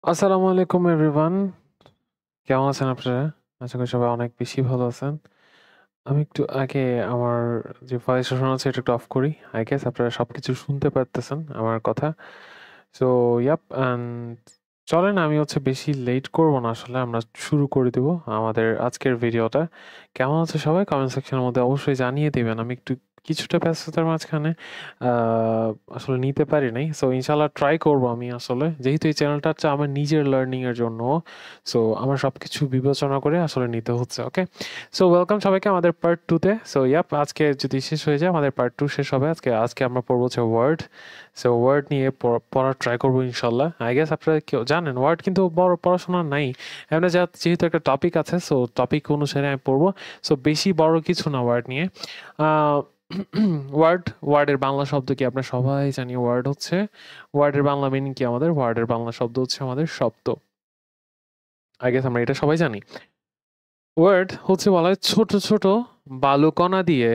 আসসালামু আলাইকুম এভরিওয়ান। কেমন আছেন আপনারা? আশা করি সবাই অনেক বেশি ভালো আছেন। আমি একটু আগে আমার যে ভয়েসটা শোনাচ্ছে এটা একটু অফ করি। আই গেস আপনারা সবকিছু শুনতে পারতেছেন আমার কথা। সো ইয়াপ অ্যান্ড চলেন আমি বেশি লেট করব না আসলে। আমরা শুরু করে দিব আমাদের আজকের ভিডিওটা। কেমন আছে সবাই? কমেন্ট সেকশনের মধ্যে অবশ্যই জানিয়ে দিবেন। আমি একটু কিছুটা ব্যস্ততার মাঝখানে আ আসলে নিতে পারি নাই। সো ইনশাআল্লাহ ট্রাই করব আমি আসলে। যেহেতু এই চ্যানেলটা হচ্ছে আমার নিজের লার্নিং এর জন্য। সো আমার সবকিছু বিবেচনা করে আসলে নিতে হচ্ছে। ওকে? সো ওয়েলকাম সবাইকে আমাদের পার্ট 2 তে। সো ইয়াপ আজকে যদি শেষ হয়ে যায় আমাদের পার্ট 2 শেষ হবে আজকে। আজকে আমরা পড়ব হচ্ছে ওয়ার্ড। সো ওয়ার্ড নিয়ে পড়ার ট্রাই করবো ইনশাল্লাহ। আই গেস আপনারা কেউ জানেন ওয়ার্ড কিন্তু বড় পড়াশোনা নাই। এমনি যেহেতু একটা টপিক আছে সো টপিক অনুসারে আমি পড়বো। সো বেশি বড় কিছু না ওয়ার্ড নিয়ে। ওয়ার্ডের বাংলা শব্দ কি আমরা সবাই জানি? ওয়ার্ডের বাংলা মিনিং কি? আমাদের ওয়ার্ডের বাংলা শব্দ হচ্ছে আমাদের শব্দ। আই গেস আমরা এটা সবাই জানি। ওয়ার্ড হচ্ছে বলা হয় ছোট ছোট বালুকণা দিয়ে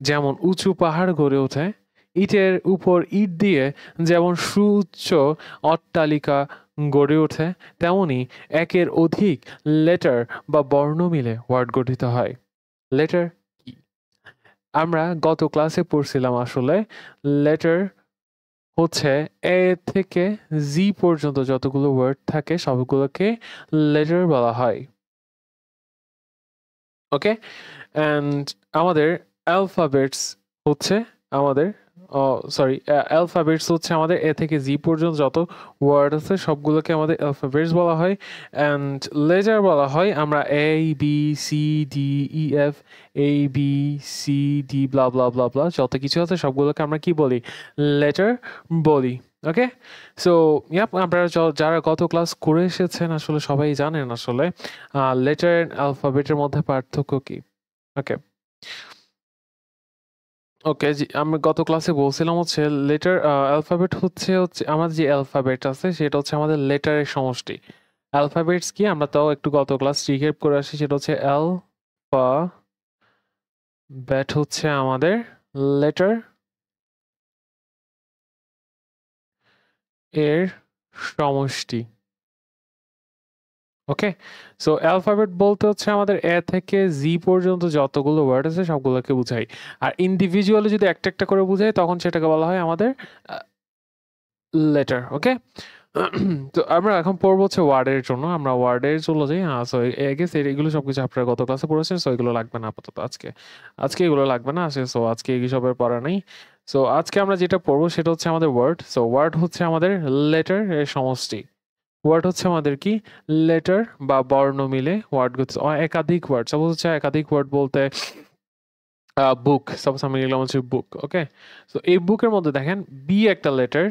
যেমন উঁচু পাহাড় গড়ে ওঠে, ইটের উপর ইট দিয়ে যেমন সুউচ্চ অট্টালিকা গড়ে ওঠে, তেমনি একের অধিক লেটার বা বর্ণ মিলে ওয়ার্ড গঠিত হয়। লেটার কি? আমরা গত ক্লাসে পড়ছিলাম আসলে লেটার হচ্ছে এ থেকে জি পর্যন্ত যতগুলো ওয়ার্ড থাকে সবগুলোকে লেটার বলা হয়। ওকে? অ্যান্ড আমাদের অ্যালফাবেটস হচ্ছে আমাদের অ্যালফাবেটস হচ্ছে আমাদের এ থেকে জি পর্যন্ত যত ওয়ার্ড আছে সবগুলোকে আমাদের অ্যালফাবেটস বলা হয়। অ্যান্ড লেটার বলা হয় আমরা A B C D E F A B C D blah blah blah blah যত কিছু আছে সবগুলোকে আমরা কি বলি? লেটার বলি। ওকে? সো ইয়াপ আপনারা যারা গত ক্লাস করে এসেছেন আসলে সবাই জানেন আসলে লেটার অ্যান্ড অ্যালফাবেটের মধ্যে পার্থক্য কি। ওকে, ওকে জি, আমি গত ক্লাসে বলছিলাম হচ্ছে লেটার অ্যালফাবেট হচ্ছে আমাদের যে অ্যালফাবেট আছে সেটা হচ্ছে আমাদের লেটারের সমষ্টি। অ্যালফাবেটস কি আমরা তাও একটু গত ক্লাস রিক্যাপ করে আসি। সেটা হচ্ছে অ্যালফাবেট হচ্ছে আমাদের লেটার এর সমষ্টি। ওকে, সো অ্যালফাবেট বলতে হচ্ছে আমাদের এ থেকে জি পর্যন্ত যতগুলো ওয়ার্ড আছে সবগুলোকে বুঝাই। আর ইন্ডিভিজুয়ালি যদি একটা একটা করে বুঝাই তখন সেটাকে বলা হয় আমাদের লেটার। ওকে, তো আমরা এখন পড়বো হচ্ছে ওয়ার্ডের জন্য। আমরা ওয়ার্ডের চলে যাই। সো আই গেস এগুলো সবকিছু আপনারা গত ক্লাসে পড়েছেন। সো এগুলো লাগবে না আপাতত আজকে। আজকে এগুলো লাগবে না। সো আজকে এসবের পড়া নেই। সো আজকে আমরা যেটা পড়বো সেটা হচ্ছে আমাদের ওয়ার্ড। সো ওয়ার্ড হচ্ছে আমাদের লেটার এর সমষ্টি। ওয়ার্ড হচ্ছে আমাদের কি? লেটার বা বর্ণ মিলে ওয়ার্ড হচ্ছে একাধিক ওয়ার্ড। সাপোজ হচ্ছে একাধিক ওয়ার্ড বলতে বুক। সাপোজ আমি লিখলাম হচ্ছে বুক। ওকে, সো এই বুকের মধ্যে দেখেন বি একটা লেটার,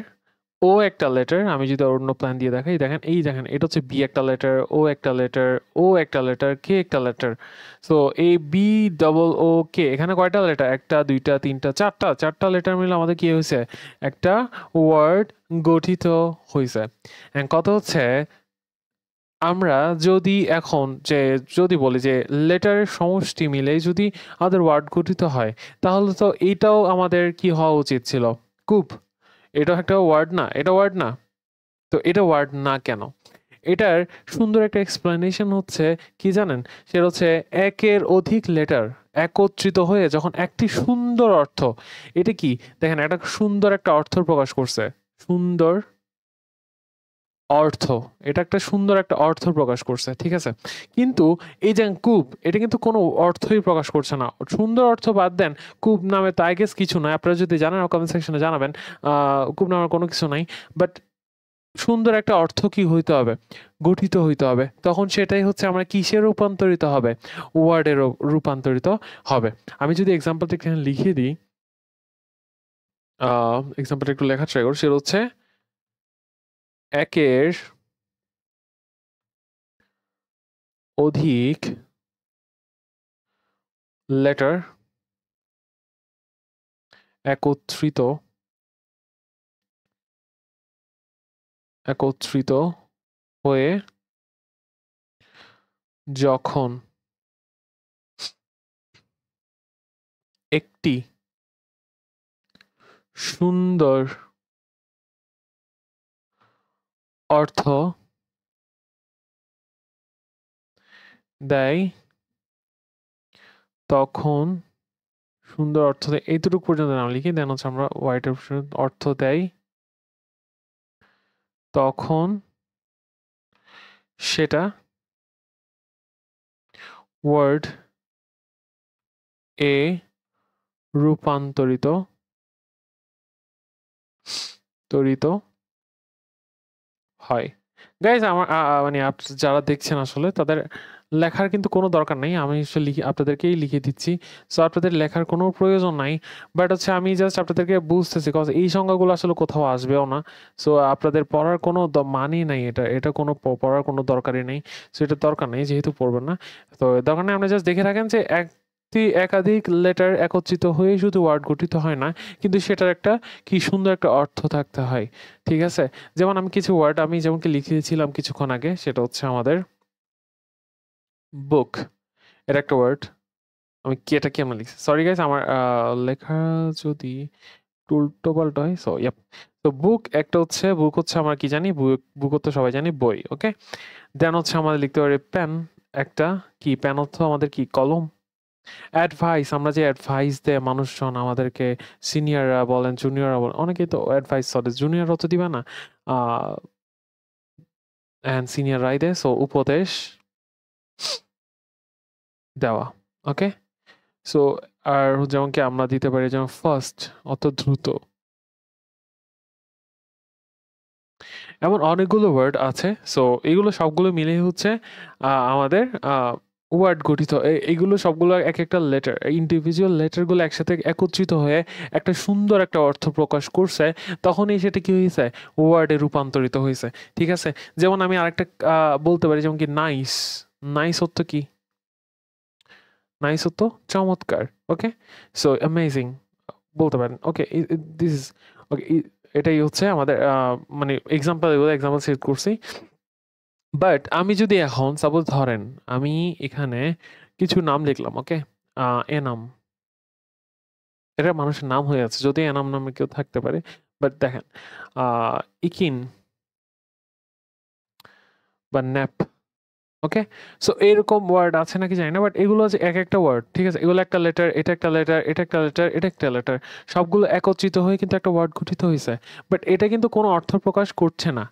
ও একটা লেটার। আমি যদি অন্য প্ল্যান দিয়ে দেখাই, দেখেন এই দেখেন এটা হচ্ছে বি একটা লেটার, ও একটা লেটার, ও একটা লেটার, কে একটা লেটার। সো এই বি ডবল ও কে এখানে কয়টা লেটার? একটা, দুইটা, তিনটা, চারটা লেটার মিলে আমাদের কি হয়েছে? একটা ওয়ার্ড গঠিত হয়েছে। কথা হচ্ছে আমরা যদি এখন যদি বলি যে লেটারের সমষ্টি মিলে যদি আমাদের ওয়ার্ড গঠিত হয়, তাহলে তো এটাও আমাদের কি হওয়া উচিত ছিল? কুব। এটাও একটা ওয়ার্ড না? এটা ওয়ার্ড না? তো এটা ওয়ার্ড না কেন? এটার সুন্দর একটা এক্সপ্লেনেশন হচ্ছে কি জানেন? সেটা হচ্ছে একের অধিক লেটার একত্রিত হয়ে যখন একটি সুন্দর অর্থ, এটা কি দেখেন একটা সুন্দর একটা অর্থ প্রকাশ করছে। সুন্দর অর্থ, এটা একটা সুন্দর একটা অর্থ প্রকাশ করছে, ঠিক আছে? কিন্তু এই যে কূপ, এটা কিন্তু কোনো অর্থই প্রকাশ করছে না। সুন্দর অর্থ বাদ দেন, কূপ নামে তো আই গেস কিছু নয়। আপনারা যদি জানেন কমেন্ট সেকশনে জানাবেন। কূপ নামের কোনো কিছু নাই। বাট সুন্দর একটা অর্থ কি হইতে হবে? গঠিত হইতে হবে। তখন সেটাই হচ্ছে আমরা কিসে রূপান্তরিত হবে? ওয়ার্ডে রূপান্তরিত হবে। আমি যদি এক্সাম্পলটা এখানে লিখে দিই, এক্সাম্পলটা একটু লেখা ট্রাই করি। সেটা হচ্ছে একের অধিক লেটার একত্রিত একত্রিত হয়ে যখন একটি সুন্দর অর্থ দেয় তখন সুন্দর অর্থ দেয়, এইটুকু পর্যন্ত নাম লিখি। দেন হচ্ছে আমরা হোয়াইট অর্থ দেয় তখন সেটা ওয়ার্ড এ রূপান্তরিত তরিত হয়। গাইজ আমার মানে যারা দেখছেন আসলে তাদের লেখার কিন্তু কোনো দরকার নেই, আমি আসলে আপনাদেরকেই লিখে দিচ্ছি। সো আপনাদের লেখার কোনো প্রয়োজন নাই, বাট হচ্ছে আমি জাস্ট আপনাদেরকে বুঝতেছি কজ এই সংজ্ঞাগুলো আসলে কোথাও আসবেও না। সো আপনাদের পড়ার কোনো মানেই নাই, এটা কোনো পড়ার কোনো দরকারই নেই। সো এটা দরকার নেই যেহেতু পড়বেন না, তো দরকার নেই। আপনি জাস্ট দেখে রাখেন যে একাধিক লেটার একত্রিত হয়ে শুধু ওয়ার্ড গঠিত হয় না, কিন্তু সেটার একটা কি সুন্দর একটা অর্থ থাকতে হয়। ঠিক আছে, যেমন আমি কিছু ওয়ার্ড আমি যেমনকি লিখেছিলাম কিছুক্ষণ আগে, সেটা হচ্ছে আমাদের বুক, এটা একটা ওয়ার্ড। আমি কি এটা কেমন লিখছি, সরি গাইস আমার লেখা যদি উল্টো পাল্টা হয়। সো ইয়াপ, তো বুক একটা হচ্ছে, বুক হচ্ছে আমরা কি জানি, বুক বুক তো সবাই জানি বই। ওকে, দেন হচ্ছে আমাদের লিখতে পারি পেন, একটা কি পেন অর্থ আমাদের কি কলম। অ্যাডভাইস, আমরা যে অ্যাডভাইস দেয় মানুষজন আমাদেরকে, সিনিয়ররা বলেন জুনিয়ররা বলেন, অনেকেই তো অ্যাডভাইস, সরি জুনিয়ররা তো দিবে না, অ্যান্ড সিনিয়ররাই দেয়, সো উপদেশ দেওয়া। ওকে, সো আর যেমন কি আমরা দিতে পারি যেমন ফার্স্ট অত দ্রুত, এমন অনেকগুলো ওয়ার্ড আছে। সো এগুলো সবগুলো মিলে হচ্ছে আমাদের ওয়ার্ড গঠিত। এইগুলো সবগুলো এক একটা লেটার, ইন্ডিভিজুয়াল লেটারগুলো একসাথে একত্রিত হয়ে একটা সুন্দর একটা অর্থ প্রকাশ করছে, তখনই সেটা কি হয়েছে, ওয়ার্ডে রূপান্তরিত হয়েছে। ঠিক আছে, যেমন আমি আরেকটা বলতে পারি যেমন কি নাইস, নাইস অর্থ কি, নাইস অর্থ চমৎকার। ওকে, সো অ্যামেজিং বলতে পারেন। ওকে, দিস ইজ ওকে, এটাই হচ্ছে আমাদের মানে এক্সাম্পল, এগুলো এক্সাম্পল সেট করছি। বাট আমি যদি এখন সাপোজ ধরেন আমি এখানে কিছু নাম লিখলাম, ওকে, এনাম, এটা মানুষের নাম হয়ে আছে, যদি এনাম নামে কেউ থাকতে পারে। বাট দেখেন ইকিন বা ন্যাপ, ওকে, সো এরকম ওয়ার্ড আছে নাকি জানি না, বাট এগুলো যে এক একটা ওয়ার্ড, ঠিক আছে, এগুলো একটা লেটার, এটা একটা লেটার, এটা একটা লেটার, এটা একটা লেটার, সবগুলো একত্রিত হয়ে কিন্তু একটা ওয়ার্ড গঠিত হয়েছে। বাট এটা কিন্তু কোনো অর্থ প্রকাশ করছে না,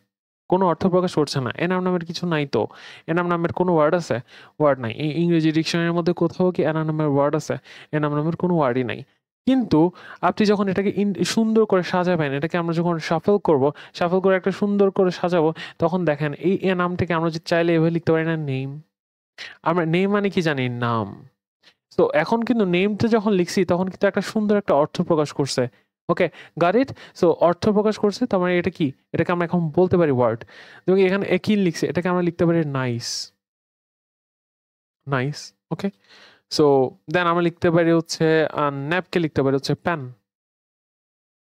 কোনো অর্থ প্রকাশ করছে না। এনাম নামের কিছু নাই তো, এনাম নামের কোনো ওয়ার্ড আছে, ওয়ার্ড নাই। এই ইংরেজি ডিকশনারির মধ্যে কোথাও কি এনাম নামের ওয়ার্ড আছে, এনাম নামের কোনো ওয়ার্ডই নাই। কিন্তু আপনি যখন এটাকে সুন্দর করে সাজাবেন, এটাকে আমরা যখন শাফল করব, শাফল করে একটা সুন্দর করে সাজাবো, তখন দেখেন এই নামটাকে আমরা যে চাইলে এভাবে লিখতে পারি না, নেম। আমরা নেম মানে কি জানি, নাম। তো এখন কিন্তু নেমটা যখন লিখছি তখন কিন্তু একটা সুন্দর একটা অর্থ প্রকাশ করছে। ওকে, গট ইট। সো অর্থ প্রকাশ করছে, তার মানে এটা কি, এটাকে আমরা এখন বলতে পারি ওয়ার্ড। যেমন এখানে একিন লিখছে, এটাকে আমরা লিখতে পারি নাইস, নাইস। ওকে, সো দেন আমরা লিখতে পারি হচ্ছে ন্যাপকে লিখতে পারি হচ্ছে প্যান।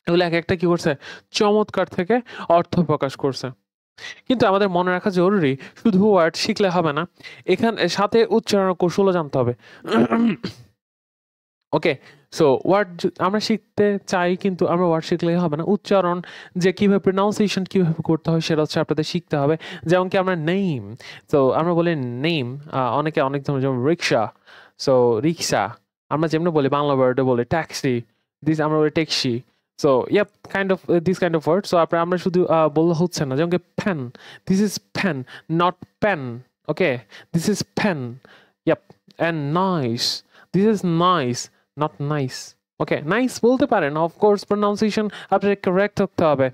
এগুলো এক একটা কি করছে, চমৎকার থেকে অর্থ প্রকাশ করছে। কিন্তু আমাদের মনে রাখা জরুরি, শুধু ওয়ার্ড শিখলে হবে না, এখানে সাথে উচ্চারণ কৌশলও জানতে হবে। ওকে, সো ওয়ার্ড আমরা শিখতে চাই, কিন্তু আমরা ওয়ার্ড শিখলেই হবে না, উচ্চারণ যে কিভাবে প্রনাউন্সিয়েশন কিভাবে করতে হয় সেটা হচ্ছে আপনাদের শিখতে হবে। যেমন কি আমরা নেম, তো আমরা বলি নেম, অনেকে অনেক ধরনের, যেমন রিক্সা, সো রিক্সা, আমরা যেমন বলি বাংলা ওয়ার্ডে বলি ট্যাক্সি, দিস আমরা বলি taxi. So yup kind of this kind of word. So আমরা শুধু বললে হচ্ছে না, যেমন কি pen, this is pen, not pen. Okay, this is pen, yup, and nice, this is nice, not nice. Okay, nice বলতে পারেন, অফকোর্স প্রনাউন্সিয়েশন আপনার কারেক্ট থাকতে হবে।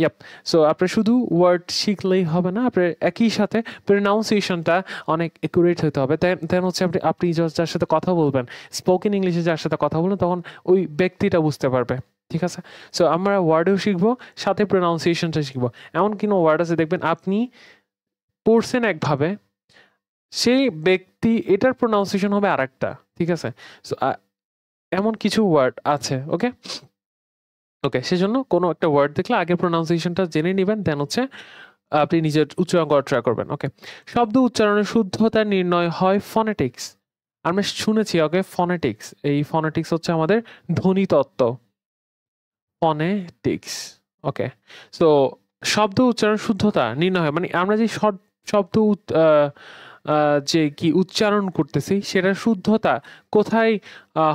ইয়াপ, সো আপনি শুধু ওয়ার্ড শিখলেই হবে না, আপনার একই সাথে প্রনাউন্সিয়েশনটা অনেক একুরেট হতে হবে। দেন হচ্ছে আপনি যার সাথে কথা বলবেন, স্পোকেন ইংলিশে যার সাথে কথা বলবেন, তখন ওই ব্যক্তিটা বুঝতে পারবে। ঠিক আছে, সো আমরা ওয়ার্ডও শিখবো, সাথে প্রনাউন্সিয়েশনটা শিখবো। এমন কোনো ওয়ার্ড আছে দেখবেন আপনি পড়ছেন একভাবে, সেই ব্যক্তি এটার প্রনাউন্সিয়েশন হবে আরেকটা। ঠিক আছে, সো এমন কিছু ওয়ার্ড আছে। ওকে, ওকে, সেজন্য কোনো একটা ওয়ার্ড দেখলে আগে প্রোনাউন্সিয়েশনটা জেনে নেবেন, দেন হচ্ছে আপনি নিজের উচ্চারণ করার ট্রাই করবেন। ওকে, শব্দ উচ্চারণের শুদ্ধতা নির্ণয় হয় ফনেটিক্স। আমরা শুনেছি, ওকে, ফনেটিক্স, এই ফনেটিক্স হচ্ছে আমাদের ধ্বনিতত্ত্ব, ফনেটিক্স। ওকে, সো শব্দ উচ্চারণ শুদ্ধতা নির্ণয় হয়, মানে আমরা যে শব্দ যে কি উচ্চারণ করতেছি সেটার শুদ্ধতা কোথায়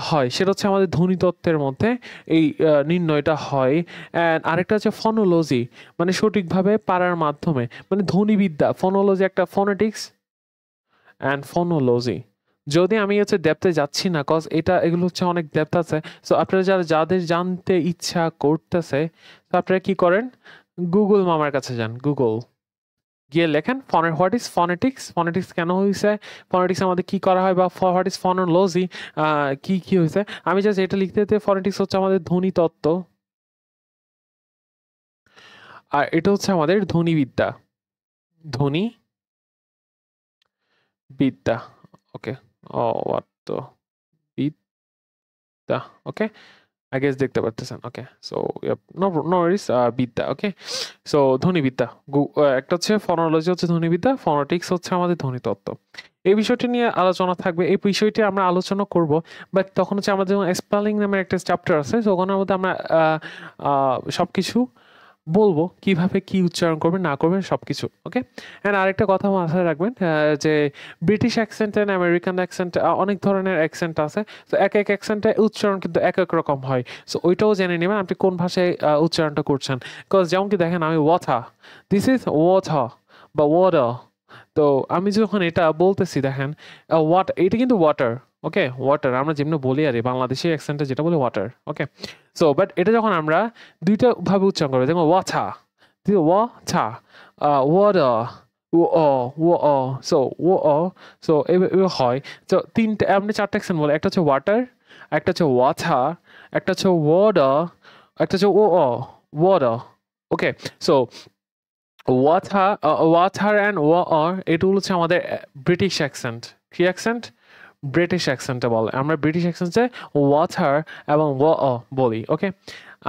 হয় সেটা হচ্ছে আমাদের ধ্বনিতত্ত্বের মধ্যে এই নির্ণয়টা হয়। অ্যান্ড আরেকটা হচ্ছে ফনোলজি, মানে সঠিকভাবে পারার মাধ্যমে, মানে ধ্বনিবিদ্যা। ফনোলজি একটা ফোনেটিক্স অ্যান্ড ফনোলজি। যদি আমি হচ্ছে ডেপথে যাচ্ছি না, কজ এগুলো হচ্ছে অনেক ডেপথ আছে। সো আপনারা যাদের জানতে ইচ্ছা করতেছে, তো আপনারা কি করেন, গুগল মামার কাছে যান। গুগল গিয়ে লেখেন হোয়াট ইজ ফনেটিক্স, ফনেটিক্স কেন হয়েছে, ফনেটিক্স আমাদের কি করা হয়, বা হোয়াট ইজ ফনোলজি, কি কি হয়েছে। আমি জাস্ট এটা লিখতে দিতে, ফনেটিক্স হচ্ছে আমাদের ধ্বনি তত্ত্ব, আর এটা হচ্ছে আমাদের ধ্বনিবিদ্যা। ধ্বনি বিদ্যা, ওকে। ও হোয়াট তো বিদ্যা, ওকে। I guess দেখতে পারতেছেন, ওকে। সো নো ওয়ারিস, বিদ্যা, ওকে। সো ধ্বনিবিদ্যা, একটা হচ্ছে ফনোলজি, হচ্ছে ধ্বনিবিদ্যা, ফনোটিক্স হচ্ছে আমাদের ধ্বনিতত্ত্ব। এই বিষয়টি নিয়ে আলোচনা থাকবে, এই বিষয়টি আমরা আলোচনা করব, বাট তখন হচ্ছে আমাদের যেমন স্পেলিং নামের একটা চ্যাপ্টার আছে, তো ওখানের মধ্যে আমরা সবকিছু বলবো, কিভাবে কি উচ্চারণ করবেন না করবেন সবকিছু, ওকে। অ্যান্ড আরেকটা কথা মাথায় রাখবেন, যে British accent and American accent, অনেক ধরনের অ্যাকসেন্ট আছে। তো এক এক অ্যাকসেন্টে উচ্চারণ কিন্তু এক এক রকম হয়। সো ওইটাও জেনে নেবেন আপনি কোন ভাষায় উচ্চারণটা করছেন। বিকজ যেমন কি দেখেন, আমি ওয়াথা, দিস ইজ ওয়াথা বা ওয়াটার। তো আমি যখন এটা বলতেছি দেখেন, এটা কিন্তু ওয়াটার, ওকে। ওয়াটার আমরা যেমনি বলি আর বাংলাদেশি অ্যাকসেন্টে যেটা বলি ওয়াটার, ওকে। সো বাট এটা যখন আমরা দুইটা ভাবে উচ্চারণ করবো, দেখো ওয়াথা, ওয়াথা, ওয়াটার, ও সো সো এভাবে হয়। তো তিনটে, আপনি চারটে অ্যাকসেন্ট বলে, একটা হচ্ছে ওয়াটার, একটা হচ্ছে ওয়াথা, একটা হচ্ছে ওয়াটার, একটা হচ্ছে water, okay. So weather and war, এটুকু হচ্ছে আমাদের ব্রিটিশ অ্যাকসেন্ট। কি অ্যাকসেন্ট? ব্রিটিশ অ্যাকসেন্টে বলে, আমরা ব্রিটিশ অ্যাকসেন্টে ওয়াথার এবং বলি, ওকে।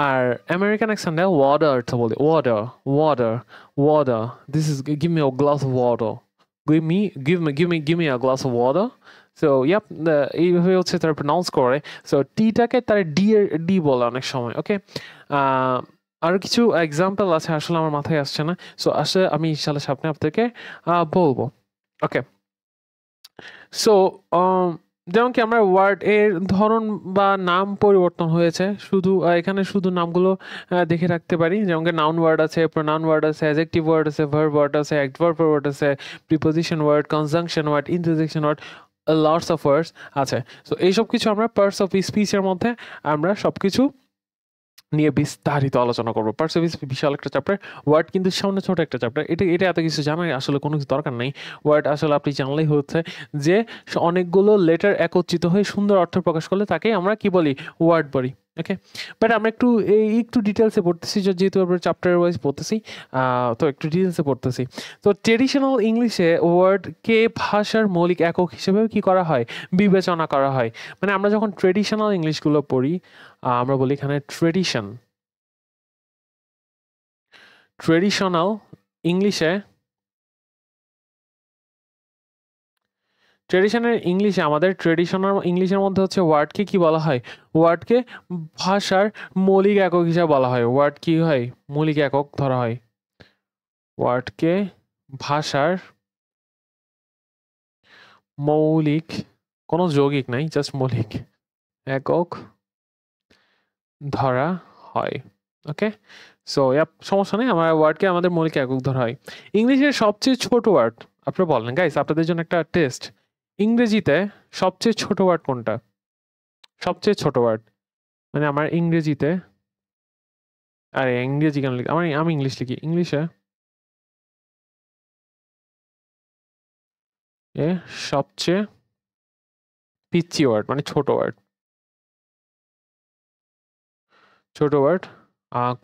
আর আমেরিকান অ্যাকসেন্টে ওয়াটার তো বলি, water, water, water, this is give me a glass of water, give me a glass of water. So yup, এইভাবে হচ্ছে তারা প্রনাউন্স করে। সো টিটাকে তারা ডি বলে অনেক সময়, ওকে। আরও কিছু এক্সাম্পল আছে, আসলে আমার মাথায় আসছে না। সো আসলে আমি ইনশাল্লাহ সামনে আপনাদেরকে বলবো, ওকে। সো যেমন কি আমরা ওয়ার্ড এর ধরন বা নাম পরিবর্তন হয়েছে, শুধু এখানে শুধু নামগুলো দেখে রাখতে পারি। যেমন কি নাউন ওয়ার্ড আছে, প্রোনাউন ওয়ার্ড আছে, অ্যাডজেক্টিভ ওয়ার্ড আছে, ভার্ব ওয়ার্ড আছে, অ্যাডভার্ব ওয়ার্ড আছে, preposition word, conjunction word, interjection word, lots of words আছে। সো এইসব কিছু আমরা পার্টস অফ স্পিচের মধ্যে আমরা সবকিছু নিয়ে বিস্তারিত আলোচনা করবো। পার্টস অফ স্পিচ বিশাল একটা চ্যাপ্টার, ওয়ার্ড কিন্তু সামনে ছোট একটা চ্যাপ্টার। এটা এত কিছু জানার আসলে কোনো কিছু দরকার নেই। ওয়ার্ড আসলে আপনি জানলেই হচ্ছে যে অনেকগুলো লেটার একত্রিত হয়ে সুন্দর অর্থ প্রকাশ করলে তাকে আমরা কি বলি, ওয়ার্ড বলি, ওকে। বাট আমরা একটু ডিটেলসে পড়তেছি, যেহেতু আমরা চ্যাপ্টার ওয়াইজ পড়তেছি, তো একটু ডিটেলসে পড়তেছি। তো ট্রেডিশনাল ইংলিশে ওয়ার্ডকে ভাষার মৌলিক একক হিসেবেও কি করা হয়, বিবেচনা করা হয়। মানে আমরা যখন ট্রেডিশনাল ইংলিশগুলো পড়ি, আমরা বলি এখানে ট্রেডিশনাল ইংলিশে, আমাদের ট্রেডিশনাল ইংলিশের মধ্যে হচ্ছে ওয়ার্ডকে কি বলা হয়, ওয়ার্ডকে ভাষার মৌলিক একক হিসাবে বলা হয়। ওয়ার্ড কি হয়, মৌলিক একক ধরা হয়, ওয়ার্ডকে ভাষার মৌলিক, কোনো যৌগিক নাই, জাস্ট মৌলিক একক ধরা হয়, ওকে। সো সমস্যা নেই, আমার ওয়ার্ডকে আমাদের মৌলিক একক ধরা হয়। ইংলিশের সবচেয়ে ছোট ওয়ার্ড, আপনারা বলেন গাইস, আপনাদের জন্য একটা টেস্ট, ইংরেজিতে সবচেয়ে ছোট ওয়ার্ড কোনটা? সবচেয়ে ছোট ওয়ার্ড মানে আমার ইংরেজিতে, আরে ইংরেজি কেন লিখি, আমি ইংলিশ লিখি, ইংলিশে সবচেয়ে পিচ্ছি ওয়ার্ড মানে ছোট ওয়ার্ড,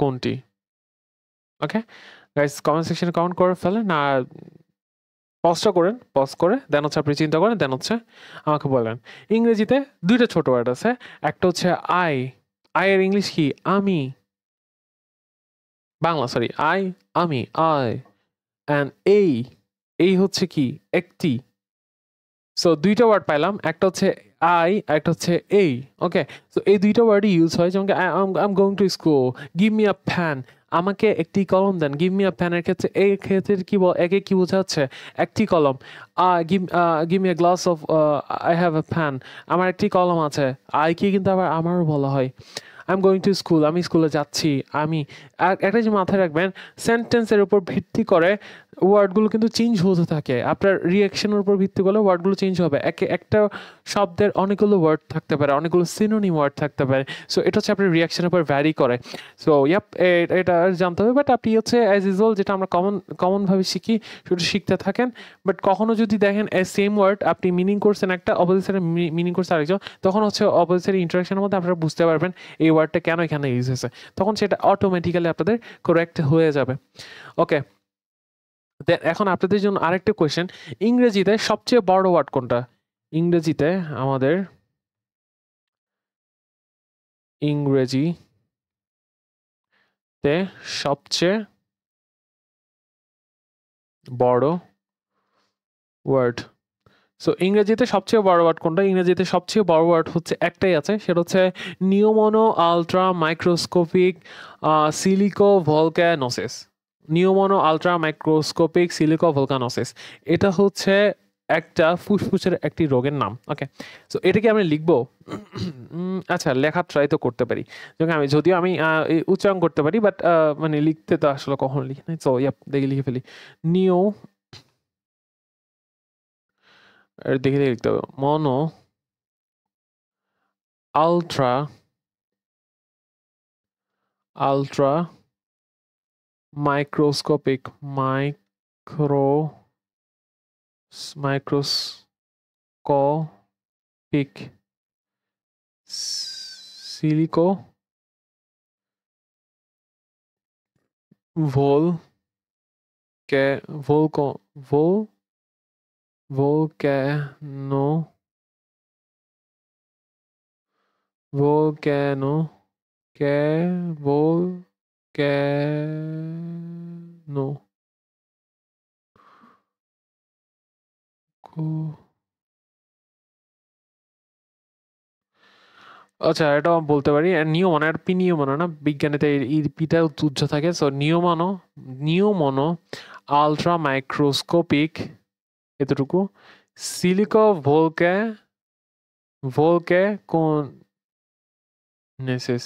কোনটি? ওকে গাইস, কমেন্ট সেকশনে কমেন্ট করে ফেলেন, না পজ করে দেন হচ্ছে আপনি চিন্তা করেন, দেন হচ্ছে আমাকে বলেন। ইংরেজিতে দুইটা ছোট ওয়ার্ড আছে, একটা হচ্ছে আই এর ইংলিশ কি, আমি, বাংলা সরি, আমি, অ্যান্ড এই হচ্ছে কি, একটি। সো দুইটা ওয়ার্ড পাইলাম, একটা হচ্ছে একটা হচ্ছে ওকে। সো এই দুইটা ওয়ার্ডই ইউজ হয়, যেমন I am going to school, give me a fan, আমাকে একটি কলম দেন, গিভ মি আ পেন এর ক্ষেত্রে এই ক্ষেত্রে একে কি বোঝাচ্ছে? একটি কলম। Give me a glass of I have a pen, আমার একটি কলম আছে। আই কি কিন্তু আবার আমারও বলা হয়। I am going to school, আমি স্কুলে যাচ্ছি। আমি একটা যে মাথায় রাখবেন, সেন্টেন্সের উপর ভিত্তি করে ওয়ার্ডগুলো কিন্তু চেঞ্জ হতে থাকে। আপনার রিয়াকশনের উপর ভিত্তি করলে ওয়ার্ডগুলো চেঞ্জ হবে। একটা শব্দের অনেকগুলো ওয়ার্ড থাকতে পারে, অনেকগুলো সিনোনিম ওয়ার্ড থাকতে পারে। সো এটা হচ্ছে আপনার রিয়াকশনের উপর ভ্যারি করে। সো এটা জানতে হবে। বাট আপনি হচ্ছে অ্যাজ ইউজুয়াল যেটা আমরা কমনভাবে শিখি সেটা শিখতে থাকেন। বাট কখনো যদি দেখেন সেম ওয়ার্ড আপনি মিনিং করছেন একটা, অপোজিট সাইডে মিনিং করছে আরেকজন, তখন হচ্ছে অপোজিট সাইড ইন্টারাকশনের মধ্যে আপনারা বুঝতে পারবেন এই ওয়ার্ডটা কেন এখানে ইউজ হয়েছে। তখন সেটা অটোমেটিক্যালি আপনাদের কারেক্ট হয়ে যাবে। ওকে, দেন এখন আপনাদের জন্য আরেকটা কোয়েশ্চেন, ইংরেজিতে সবচেয়ে বড় ওয়ার্ড কোনটা? ইংরেজিতে আমাদের সবচেয়ে বড় ওয়ার্ড। সো ইংরেজিতে সবচেয়ে বড় ওয়ার্ড কোনটা? ইংরেজিতে সবচেয়ে বড় ওয়ার্ড হচ্ছে একটাই আছে, সেটা হচ্ছে pneumonoultramicroscopicsilicovolcanoconiosis. Pneumonoultramicroscopicsilicovolcanoconiosis, এটা হচ্ছে একটা ফুসফুসের একটি রোগের নাম। ওকে, সো এটাকে আমি লিখবো। আচ্ছা, লেখা ট্রাই তো করতে পারি, যদিও আমি উচ্চারণ করতে পারি, বাট মানে লিখতে তো আসলে কখনো লিখি নাই। সো দেখে লিখে ফেলি। নিউ দেখে দেখে লিখতে হবে, mono ultra microscopic microscopic silico volcano আচ্ছা, এটাও বলতে পারি। নিউমোনো আর পি নিউমোনো না, বিজ্ঞানীতে এই পিটা উচ্চ থাকে। সো নিউমোনো আলট্রা মাইক্রোস্কোপিক এতটুকু সিলিকো ভলক্যানোসিস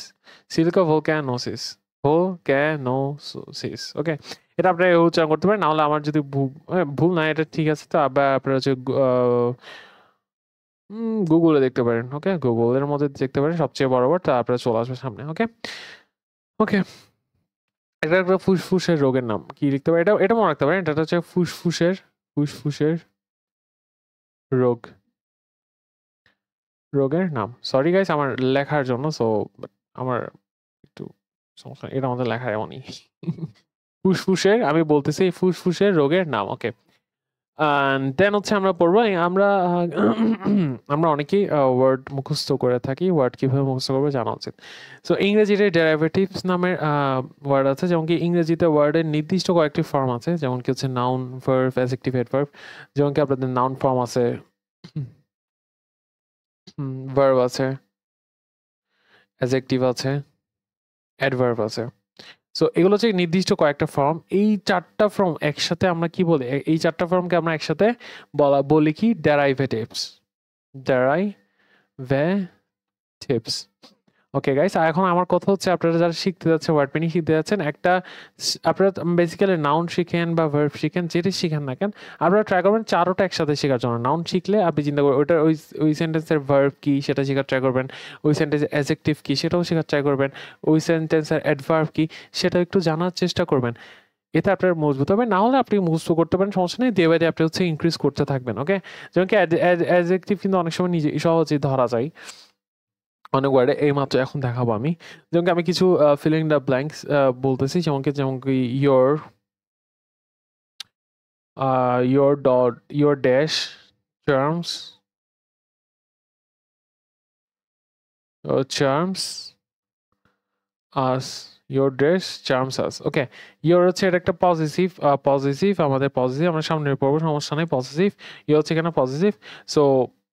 সিলিকো ভলক্যানোসিস। ওকে, এটা আপনারা উচ্চারণ করতে পারেন, না হলে আমার যদি ভুল না, এটা ঠিক আছে। তো আপনারা হচ্ছে গুগলে দেখতে পারেন। ওকে, গুগলের মধ্যে দেখতে পারেন সবচেয়ে বড় ওয়ার্ড, তা আপনারা চলে আসবে সামনে। ওকে ওকে, এটা একটা ফুসফুসের রোগের নাম কি লিখতে পারে? এটা মনে রাখতে পারেন, এটা হচ্ছে ফুসফুসের রোগের নাম। সরি গাইস আমার লেখার জন্য। সো আমার একটু সমস্যা, এটা আমাদের লেখা এমনই। আমি বলতেছি ফুসফুসের রোগের নাম। ওকে, দেন হচ্ছে আমরা পড়বো আমরা অনেকেই ওয়ার্ড মুখস্থ করে থাকি। ওয়ার্ড কিভাবে মুখস্থ করবো জানা উচিত। সো ইংরেজিতে ডেরাইভেটিভস নামের ওয়ার্ড আছে, যেমন কি ইংরেজিতে ওয়ার্ডের নির্দিষ্ট কয়েকটি ফর্ম আছে, যেমন কি হচ্ছে নাউন, ভার্ব, অ্যাডজেক্টিভ, অ্যাডভার্ব। যেমন কি আপনাদের নাউন ফর্ম আছে, ভার্ব আছে, অ্যাডজেক্টিভ আছে, অ্যাডভার্ব আছে। সো এগুলো হচ্ছে নির্দিষ্ট কয়েকটা ফর্ম। এই চারটা ফর্ম একসাথে আমরা কি বলি? এই চারটা ফর্মকে আমরা একসাথে বলি কি? ডেরাইভেটিভস। ওকে গাইস, এখন আমার কথা হচ্ছে আপনারা যারা শিখতে যাচ্ছেন, ওয়ার্ড মিনিং শিখতে যাচ্ছেন, আপনারা বেসিক্যালি নাউন শিখেন বা ভার্ব শিখেন, যেটাই শিখেন না কেন, আপনারা ট্রাই করবেন চারোটা একসাথে শেখার জন্য। নাউন শিখলে আপনি চিন্তা করবেন ওইটা ওই সেন্টেন্সের ভার্ব কি সেটা শেখার ট্রাই করবেন, ওই সেন্টেন্সের অ্যাডজেক্টিভ কি সেটাও শেখার ট্রাই করবেন, ওই সেন্টেন্সের অ্যাডভার্ব কি সেটা একটু জানার চেষ্টা করবেন। এতে আপনার মজবুত হবে। না হলে আপনি মুখস্থ করতে পারেন, সমস্যা নেই। ডে বাই ডে আপনি হচ্ছে ইনক্রিজ করতে থাকবেন। ওকে, যেমন কি অ্যাডজেক্টিভ কিন্তু অনেক সময় নিজে সহজেই ধরা যায় অনেক ওয়ার্ডে। এই মাত্র এখন দেখাবো আমি। যেমন আমি কিছু ফিলিং দ্য ব্ল্যাঙ্কস বলতেছি, যেমন কি your dash charms us, your dress charms us. Okay, your হচ্ছে এটা একটা পজিটিভ আমাদের পজিটিভ, আমরা সামনে পড়বো, সমস্যা নেই। পজিটিভ ইয়ে হচ্ছে এখানে পজিটিভ। সো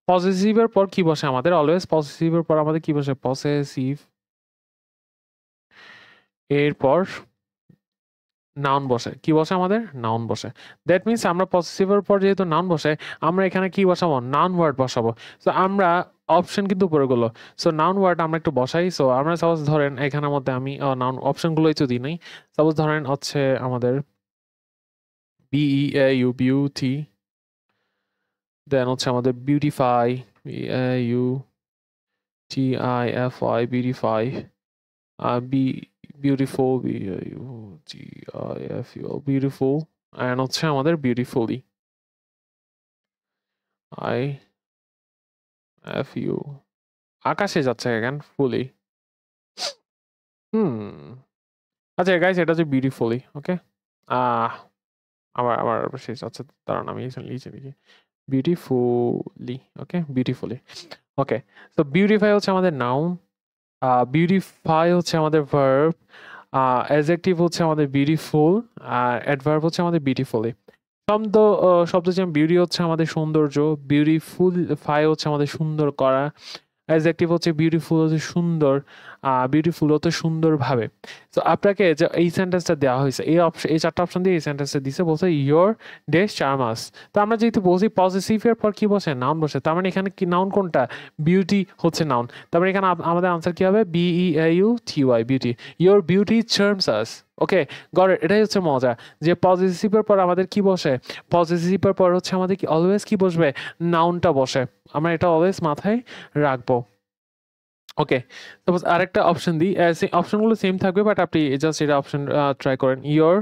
পজিটিভের পর কি বসে আমাদের? অলওয়েজ পজিটিভের পর আমাদের কি বসে? পসেসিভ। এরপর নাউন বসে। কি বসে আমাদের? নাউন বসে। দ্যাট মিনস আমরা পসেসিভের পর যেহেতু নাউন বসে, আমরা এখানে কি বসাবো? নাউন ওয়ার্ড বসাবো। সো আমরা অপশন কিন্তু উপরে গুলো। সো নাউন ওয়ার্ড আমরা একটু বসাই। সো আমরা সাপোজ ধরেন এখানের মধ্যে আমি নাউন অপশনগুলোই তো দিই নাই। সাপোজ ধরেন হচ্ছে আমাদের BEAU বিউটি, দেন হচ্ছে আমাদের beautify, BEAUTIFI beautify, B beautiful, BIUTIFUL beautiful, and হচ্ছে আমাদের বিউটিফুলি, IFU আকাশে যাচ্ছে কেন ফুলি। হুম আচ্ছা গাইস, এটা হচ্ছে বিউটিফুলি। ওকে, আহ আমার আমার শেষ আছে, কারণ আমি লিখে লিখি বিউটিফুলি। ওকে, বিউটিফুলি। ওকে, তো বিউটিফাই হচ্ছে আমাদের নাউন, বিউটিফাই হচ্ছে আমাদের ভার্ব, অ্যাডজেক্টিভ হচ্ছে আমাদের বিউটিফুল, আর অ্যাডভার্ব হচ্ছে আমাদের বিউটিফুলি। শব্দ শব্দ যেমন বিউটি হচ্ছে আমাদের সৌন্দর্য, বিউটিফুল ফাই হচ্ছে আমাদের সুন্দর করা, অ্যাডজেক্টিভ হচ্ছে বিউটিফুল হচ্ছে সুন্দর, বিউটিফুল হচ্ছে সুন্দরভাবে। তো আপনাকে যে এই সেন্টেন্সটা দেওয়া হয়েছে, এই চারটা অপশন দিয়ে এই সেন্টেন্সটা দিছে, বলছে ইয়োর ডেস চার্মাস। তো আমরা যেহেতু বলছি পজিটিভের পর কি বসে? নাউন বসে। তার মানে এখানে কি নাউন কোনটা? বিউটি হচ্ছে নাউন। তারপরে এখানে আমাদের আনসার কি হবে? BEAUTY, beauty. Your beauty charms us. Okay, got it. এটাই হচ্ছে মজা, যে পজিটিভের পর আমাদের কি বসে? পজিটিভের পর হচ্ছে আমাদের কি অলওয়েজ কি বসবে? নাউনটা বসে। আমরা এটা অলওয়েজ মাথায় রাখবো। ওকে, সাপোজ আরেকটা অপশন দিই, অপশনগুলো সেম থাকবে, বাট আপনি জাস্ট এটা অপশন ট্রাই করেন। Your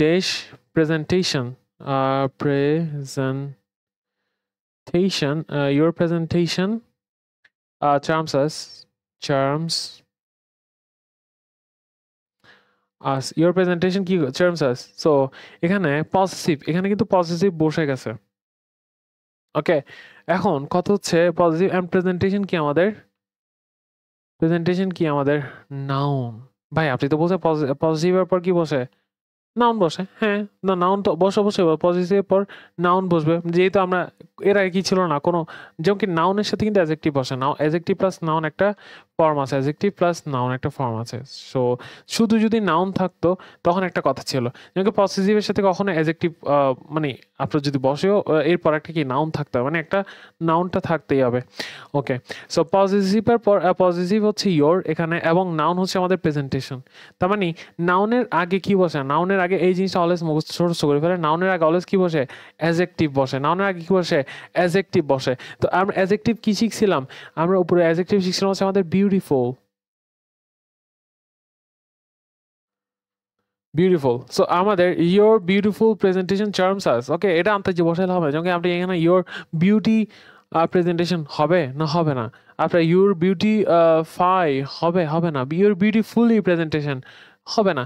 dash presentation, your presentation charms us, your presentation কি charms us। সো এখানে পজিটিভ, এখানে কিন্তু পজিটিভ বসে গেছে। ওকে, এখন কত হচ্ছে পজিটিভ অ্যান্ড প্রেজেন্টেশন কি আমাদের? প্রেজেন্টেশন কি আমাদের? নাউন। ভাই আপনি তো বলছেন পজিটিভের পর কি বসে? নাউন বসে। হ্যাঁ, না নাউন তো অবশ্যই পজিটিভের পর নাউন বসবে। যেহেতু আমরা এর আগে কি ছিল না কোনো, যেমন কি নাউনের সাথে কিন্তু অ্যাডজেক্টিভ বসে। অ্যাডজেক্টিভ প্লাস নাউন একটা ফর্ম আছে, অ্যাডজেক্টিভ প্লাস নাউন একটা ফর্ম আছে। সো শুধু যদি নাউন থাকতো তখন একটা কথা ছিল, যেমন কি পজিটিভের সাথে কখনো অ্যাডজেক্টিভ মানে আপনার যদি বসেও এরপর একটা কি নাউন থাকতে হবে, মানে একটা নাউনটা থাকতেই হবে। ওকে, সো পজিটিভের পর পজিটিভ হচ্ছে ইয়োর এখানে, এবং নাউন হচ্ছে আমাদের প্রেজেন্টেশন। তার মানে নাউনের আগে কি বসে? নাউনের আগে এই জিনিসটা অলওয়েজ মুখস্থ করে ফেলে। নাউনের আগে অলওয়েজ কি বসে? অ্যাডজেক্টিভ বসে। নাউনের আগে কি বসে? অ্যাডজেক্টিভ বসে। তো আমরা অ্যাডজেক্টিভ কি শিখছিলাম? আমরা উপরে অ্যাডজেক্টিভ শিখছিলাম হচ্ছে আমাদের বিউটিফুল। বিউটিফুল। সো আমাদের ইয়োর বিউটিফুল প্রেজেন্টেশন চার্মস আস। ওকে, এটা আনতে যে বসাইলে হবে, যেমন আপনি এখানে ইয়োর বিউটি প্রেজেন্টেশন হবে না? হবে না। আপনার ইউর বিউটি ফাই হবে না। ইউর বিউটিফুলি প্রেজেন্টেশন হবে না।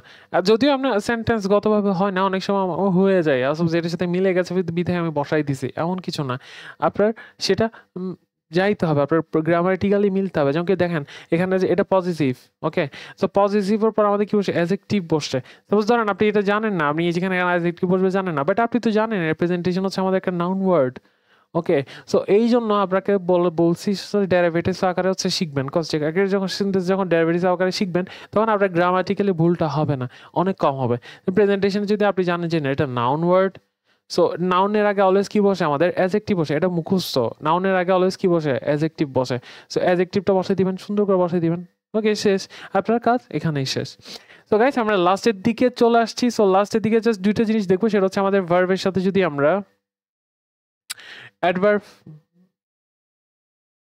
যদিও আপনার সেন্টেন্স গতভাবে হয় না, অনেক সময় হয়ে যায় আসলে যেটার সাথে মিলে গেছে বিধায় আমি বসাই দিছি, এমন কিছু না। আপনার সেটা যাইতে হবে, আপনার গ্রামাটিক্যালি মিলতে হবে। যেমন কি দেখেন এখানে যে এটা পজিটিভ। ওকে, সো পজিটিভের পর আমাদের কি বসে? অ্যাডজেক্টিভ বসছে। সাপোজ ধরেন আপনি এটা জানেন না, আপনি যেখানে অ্যাডজেক্টিভ বসবে জানেন না, বাট আপনি তো জানেন রিপ্রেজেন্টেশন হচ্ছে আমাদের একটা নাউন ওয়ার্ড। ওকে, সো এই জন্য আপনাকে বলছি ডেরিভেটিভস আকারে হচ্ছে শিখবেন, কজ যখন ডেরিভেটিভস আকারে শিখবেন তখন আপনার গ্রামাটিক্যালি ভুলটা হবে না, অনেক কম হবে। প্রেজেন্টেশন যদি আপনি জানেন যে না এটা নাউন ওয়ার্ড, সো নাউনের আগে অলওয়েজ কি বসে? আমাদের অ্যাডজেক্টিভ বসে। এটা মুখস্থ, নাউনের আগে অলওয়েজ কি বসে? অ্যাডজেক্টিভ বসে। সো অ্যাডজেক্টিভটা বসে দিবেন, সুন্দর করে বসে দিবেন। ওকে, শেষ। আপনার কাজ এখানেই শেষ। তো গাইস আমরা লাস্টের দিকে চলে আসছি। সো লাস্টের দিকে জাস্ট দুইটা জিনিস দেখবো, সেটা হচ্ছে আমাদের ভার্বের সাথে যদি আমরা অ্যাডভার্ব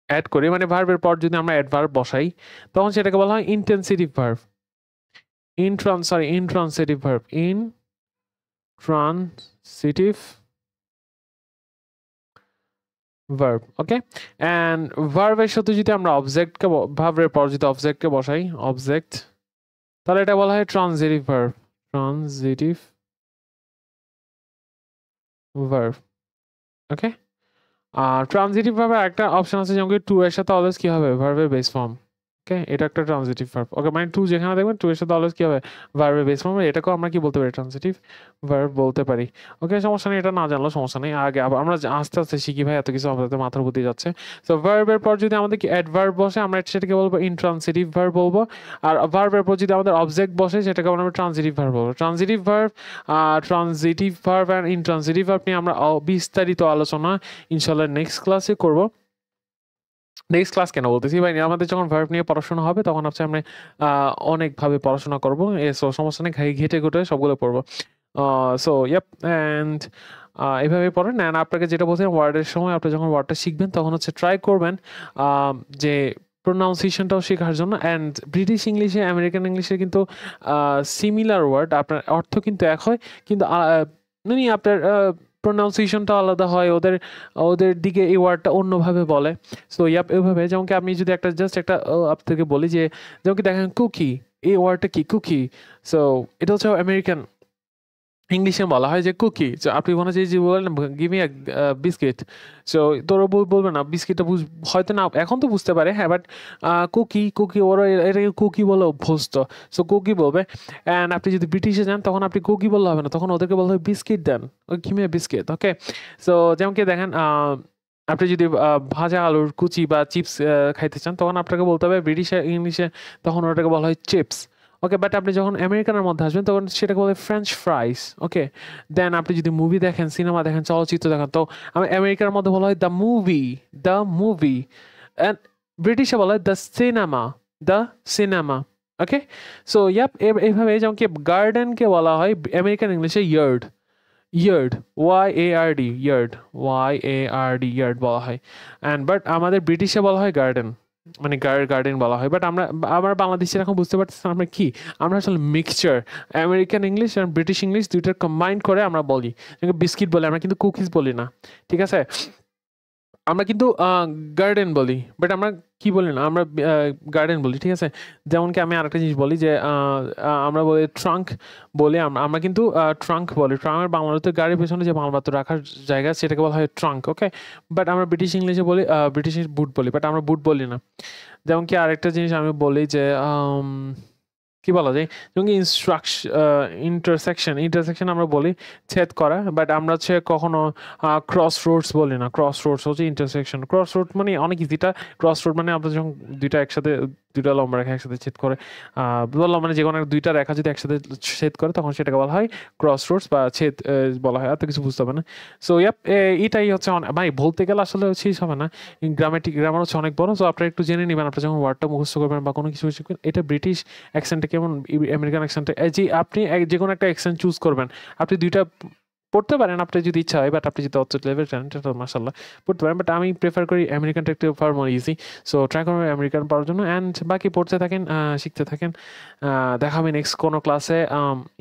অ্যাড করি, মানে ভার্বের পর যদি আমরা অ্যাডভার্ব বসাই, তখন সেটাকে বলা হয় intransitive verb. Intransitive verb. Intransitive verb. Okay, and ভার্বের সাথে যদি আমরা অবজেক্টকে ভার্বের পর যদি অবজেক্টকে বসাই, অবজেক্ট, তাহলে এটা বলা হয় transitive verb. Transitive verb. Okay, আর ট্রানজিটিভ ভার্বে একটা অপশন আছে, যেমন টু এর সাথে অলওয়েজ কি হবে? ভার্বের বেস ফর্ম। ওকে, এটা একটা ট্রানজিটিভ ভার্ব। ওকে, মানে টু যেখানে দেখবেন টু এর সাথে অলওয়েজ কি হবে, ভার্বের বেস ফর্ম। এটাকেও আমরা কি বলতে পারি, ট্রানজিটিভ ভার্ব বলতে পারি। ওকে, সমস্যা নেই, এটা না জানলেও সমস্যা নেই। আগে আমরা আস্তে আস্তে শিখি ভাই, এত কিছু আমাদের মাথার বুদ্ধি যাচ্ছে। তো ভার্বের পর যদি আমাদের কি অ্যাডভার্ব বসে, আমরা সেটাকে বলবো ইনট্রানজিটিভ ভার্ব বলবো। আর ভার্বের পর যদি আমাদের অবজেক্ট বসে, সেটাকে আমরা ট্রানজিটিভ ভার্ব বলবো। Transitive verb and intransitive verb নিয়ে আমরা বিস্তারিত আলোচনা ইনশাল্লাহ নেক্সট ক্লাসে করব। নেক্সট ক্লাস কেন বলতেছি ভাই, আমাদের যখন ভার্ব নিয়ে পড়াশোনা হবে তখন হচ্ছে আমরা অনেকভাবে পড়াশোনা করবো। সো সমস্যা নেই, ঘেটে ঘুটে সবগুলো পড়বো। সো ইয়াপ, অ্যান্ড এভাবে পড়েন। অ্যান্ড আপনাকে যেটা বলছিলাম, ওয়ার্ডের সময় আপনি যখন ওয়ার্ডটা শিখবেন তখন হচ্ছে ট্রাই করবেন যে প্রোনাউন্সিয়েশনটাও শেখার জন্য। অ্যান্ড ব্রিটিশ ইংলিশে, আমেরিকান ইংলিশে কিন্তু সিমিলার ওয়ার্ড, আপনার অর্থ কিন্তু এক হয়, কিন্তু মানে আপনার প্রোনাউন্সিয়েশনটা আলাদা হয়, ওদের দিকে এই ওয়ার্ডটা অন্যভাবে বলে। সো ইয়াপ, এভাবে যেমন কি আমি যদি একটা জাস্ট একটা আপনাকে বলি যে, যেমন কি দেখেন কুকি, এই ওয়ার্ডটা কি কুকি। সো এটা হচ্ছে আমেরিকান ইংলিশে বলা হয় যে কুকি। সো আপনি মনে হচ্ছে যে বলেন গিভ মি বিস্কিট, সো তোরা বলবে না বিস্কিটটা হয়তো না এখন তো বুঝতে পারে, হ্যাঁ, বাট কুকি ওরা এটাকে কুকি বলে অভ্যস্ত। সো কুকি বলবে। অ্যান্ড আপনি যদি ব্রিটিশে যান তখন আপনি কুকি বললে হবে না, তখন ওদেরকে বলতে হবে বিস্কিট দেন, গিভ মি বিস্কিট। ওকে, সো যেমন কি দেখেন আপনি যদি ভাজা আলুর কুচি বা চিপস খাইতে চান তখন আপনাকে বলতে হবে ব্রিটিশে ইংলিশে, তখন ওটাকে বলা হয় চিপস। ওকে, বাট আপনি যখন আমেরিকানের মধ্যে আসবেন তখন সেটাকে বলে ফ্রেঞ্চ ফ্রাইস। ওকে, দেন আপনি যদি মুভি দেখেন, সিনেমা দেখেন, চলচ্চিত্র দেখেন, তো আমেরিকার মধ্যে বলা হয় দ্য মুভি, অ্যান্ড ব্রিটিশে বলা হয় the cinema. Okay, so yup, এইভাবে যেমন কি গার্ডেনকে বলা হয় আমেরিকান ইংলিশে ইয়ার্ড, ইয়ার্ড বলা হয়। অ্যান্ড বাট আমাদের ব্রিটিশে বলা হয় গার্ডেন, মানে গার্ডেন বলা হয়। বাট আমরা বাংলাদেশে এখন বুঝতে পারতেছি আমরা কি, আমরা আসলে মিক্সচার আমেরিকান ইংলিশ আর ব্রিটিশ ইংলিশ দুইটার কম্বাইন করে আমরা বলি। বিস্কিট বলি আমরা, কিন্তু কুকিজ বলি না, ঠিক আছে? আমরা কিন্তু গার্ডেন বলি, বাট আমরা কি বলি না, আমরা গার্ডেন বলি, ঠিক আছে? যেমন কি আমি আরেকটা জিনিস বলি যে আমরা বলি ট্রাঙ্ক বলি, আমরা কিন্তু ট্রাঙ্ক বলি। ট্রাঙ্কের বাংলাতে গাড়ির পেছনে যে মালপত্র রাখার জায়গা, সেটাকে বলা হয় ট্রাঙ্ক। ওকে, বাট আমরা ব্রিটিশ ইংলিশে বলি, ব্রিটিশ বুট বলি, বাট আমরা বুট বলি না। যেমন কি আরেকটা জিনিস আমি বলি যে কি বলা যায়, যেমন ইন্টারসেকশন আমরা বলি ছেদ করা, বাট আমরা হচ্ছে কখনো ক্রস রোডস বলি না। ক্রস রোডস হচ্ছে ইন্টারসেকশন। ক্রস রোড মানে অনেক ইজিটা। ক্রস রোড মানে আপনার যখন দুইটা লম্বা রেখা একসাথে ছেদ করে, বললাম মানে যে কোনো দুইটা রেখা যদি একসাথে ছেদ করে তখন সেটাকে বলা হয় ক্রস রোডস বা ছেদ বলা হয়। এত কিছু বুঝতে হবে না। সো ইয়াপ, এটাই হচ্ছে ভাই বলতে গেলে আসলে শেষ হবে না। গ্রামার হচ্ছে অনেক বড়। সো আপনারা একটু জেনে নেবেন, আপনারা যখন ওয়ার্ডটা মুখস্থ করবেন বা কোনো কিছু শিখবেন, এটা ব্রিটিশ অ্যাকসেন্টে কেমন, আমেরিকান অ্যাকসেন্টে, যে আপনি যে কোনো একটা অ্যাকসেন্ট চুজ করবেন, আপনি দুইটা পড়তে পারেন আপনার যদি ইচ্ছা হয়, বাট আপনি যদি অত লেভেল জানেন তো মাশাআল্লাহ পড়তে পারেন। বাট আমি প্রেফার করি আমেরিকানটা একটু ফার মোর ইজি। সো ট্রাই করবেন আমেরিকান পড়ার জন্য, অ্যান্ড বাকি পড়তে থাকেন, শিখতে থাকেন। দেখা হবে নেক্সট কোনো ক্লাসে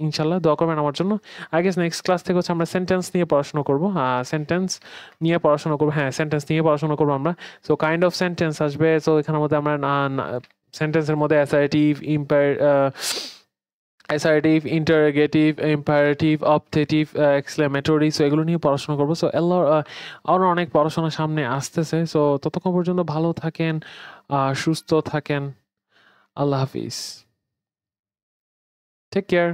ইনশাল্লাহ। দোয়া করবেন আমার জন্য। আই গেস নেক্সট ক্লাস থেকে হচ্ছে আমরা সেন্টেন্স নিয়ে পড়াশোনা করবো। হ্যাঁ, সেন্টেন্স নিয়ে পড়াশোনা করবো আমরা। সো কাইন্ড অফ সেন্টেন্স আসবে। সো এখানের মধ্যে আমরা সেন্টেন্সের মধ্যে assertive, interrogative, imperative, objective, exclamatory, so এগুলো নিয়ে পড়াশোনা করবো। সো আরও অনেক পড়াশোনা সামনে আসতেছে। সো ততক্ষণ পর্যন্ত ভালো থাকেন, সুস্থ থাকেন। আল্লাহ হাফিজ, টেক কেয়ার।